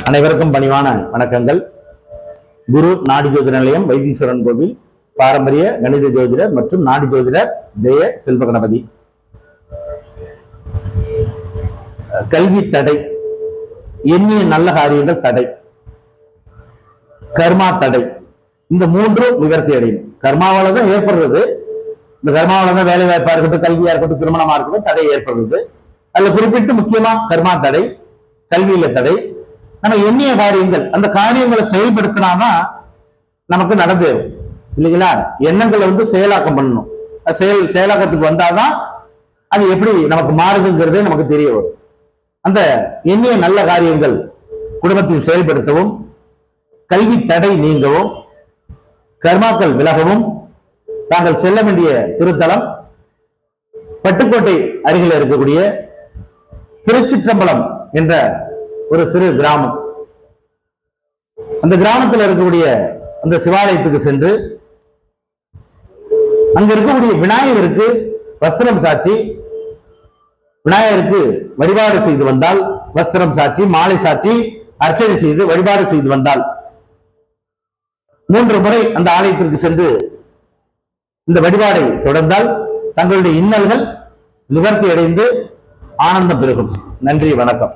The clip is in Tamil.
அனைவருக்கும் பணிவான வணக்கங்கள். குரு நாடி ஜோதிட நிலையம், வைத்தீஸ்வரன் கோவில், பாரம்பரிய கணித ஜோதிடர் மற்றும் நாடி ஜோதிடர் ஜெய செல்வ கணபதி. கல்வி தடை, எண்ணிய நல்ல காரியங்கள் தடை, கர்மா தடை, இந்த மூன்றும் நிவர்த்தி அடையும். கர்மாவால தான் ஏற்படுறது. இந்த கர்மாவால தான் வேலை வாய்ப்பா இருக்கட்டும், கல்வியா இருக்கட்டும், திருமணமா இருக்கட்டும், தடை ஏற்படுறது. அதுல குறிப்பிட்டு முக்கியமா கர்மா தடை, கல்வியில தடை. நம்ம எண்ணிய காரியங்கள், அந்த காரியங்களை செயல்படுத்தினாதான் நமக்கு நடந்தேறும் இல்லைங்களா? எண்ணங்களை செயலாக்கம் பண்ணணும். செயலாக்கத்துக்கு வந்தாதான் அது எப்படி நமக்கு மாறுதுங்கிறதே நமக்கு தெரிய வரும். அந்த எண்ணிய நல்ல காரியங்கள் குடும்பத்தில் செயல்படுத்தவும், கல்வி தடை நீங்கவும், கர்மாக்கள் விலகவும் தாங்கள் செல்ல வேண்டிய திருத்தலம் பட்டுக்கோட்டை அருகில் இருக்கக்கூடிய திருச்சிற்றம்பலம் என்ற ஒரு சிறு கிராமம். அந்த கிராமத்தில் இருக்கக்கூடிய அந்த சிவாலயத்துக்கு சென்று அங்க இருக்கக்கூடிய விநாயகருக்கு வஸ்திரம் சாற்றி, விநாயகருக்கு வழிபாடு செய்து வந்தால், வஸ்திரம் சாற்றி மாலை சாற்றி அர்ச்சனை செய்து வழிபாடு செய்து வந்தால், 3 முறை அந்த ஆலயத்திற்கு சென்று இந்த வழிபாடை தொடர்ந்தால் தங்களுடைய இன்னல்கள் நிவர்த்தி அடைந்து ஆனந்தம் பெருகும். நன்றி, வணக்கம்.